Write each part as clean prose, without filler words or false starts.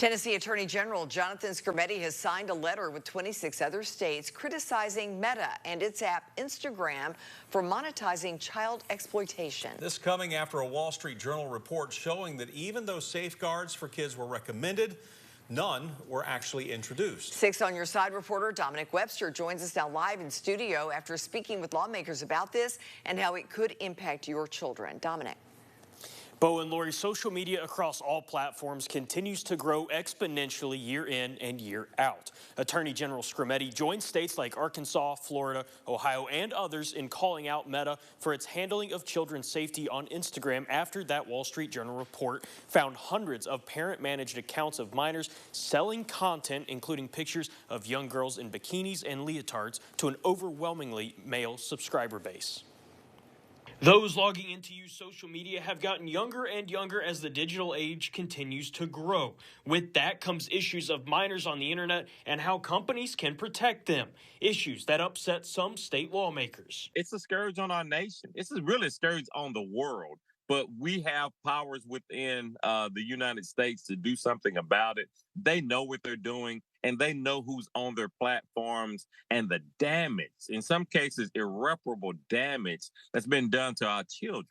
Tennessee Attorney General Jonathan Skrmetti has signed a letter with 26 other states criticizing Meta and its app Instagram for monetizing child exploitation. This coming after a Wall Street Journal report showing that even though safeguards for kids were recommended, none were actually introduced. 6 on Your Side reporter Dominic Webster joins us now live in studio after speaking with lawmakers about this and how it could impact your children. Dominic. Bo and Lori, social media across all platforms continues to grow exponentially year in and year out. Attorney General Skrmetti joined states like Arkansas, Florida, Ohio, and others in calling out Meta for its handling of children's safety on Instagram after that Wall Street Journal report found hundreds of parent-managed accounts of minors selling content, including pictures of young girls in bikinis and leotards, to an overwhelmingly male subscriber base. Those logging in to use social media have gotten younger and younger as the digital age continues to grow. With that comes issues of minors on the internet and how companies can protect them, issues that upset some state lawmakers. It's a scourge on our nation. It's really a scourge on the world. But we have powers within the United States to do something about it. They know what they're doing, and they know who's on their platforms and the damage, in some cases, irreparable damage that's been done to our children.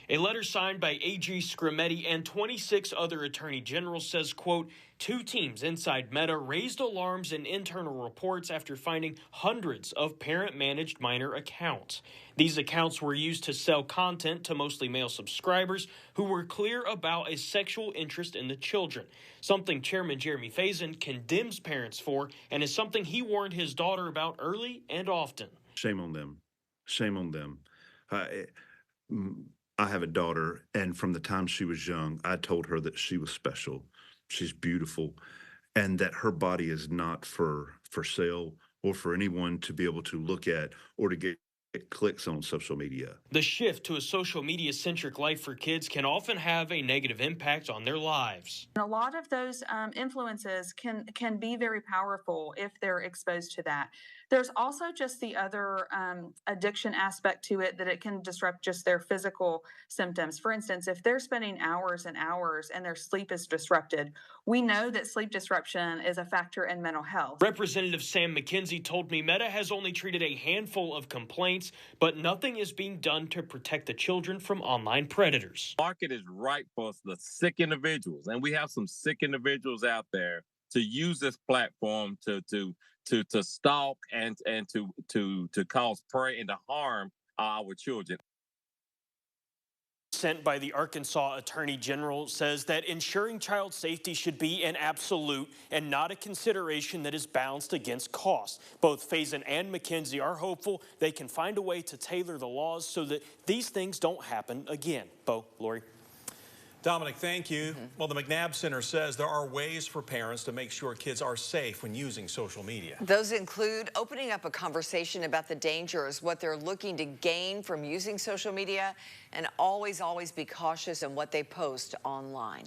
A letter signed by AG Skrmetti and 26 other attorney generals says, quote, two teams inside Meta raised alarms in internal reports after finding hundreds of parent-managed minor accounts. These accounts were used to sell content to mostly male subscribers who were clear about a sexual interest in the children, something Chairman Jeremy Faison condemns parents for and is something he warned his daughter about early and often. Shame on them. Shame on them. I have a daughter, and from the time she was young, I told her that she was special, she's beautiful, and that her body is not for sale or for anyone to be able to look at or to get clicks on social media. The shift to a social media-centric life for kids can often have a negative impact on their lives. A lot of those influences can be very powerful if they're exposed to that. There's also just the other addiction aspect to it, that it can disrupt just their physical symptoms. For instance, if they're spending hours and hours and their sleep is disrupted, we know that sleep disruption is a factor in mental health. Representative Sam McKenzie told me Meta has only treated a handful of complaints, but nothing is being done to protect the children from online predators. The market is ripe for the sick individuals, and we have some sick individuals out there to use this platform to stalk and to cause prey and to harm our children. Sent by the Arkansas Attorney General says that ensuring child safety should be an absolute and not a consideration that is balanced against cost. Both Faison and McKenzie are hopeful they can find a way to tailor the laws so that these things don't happen again. Bo, Lori. Dominic, thank you. Well, the McNabb Center says there are ways for parents to make sure kids are safe when using social media. Those include opening up a conversation about the dangers, what they're looking to gain from using social media, and always be cautious in what they post online.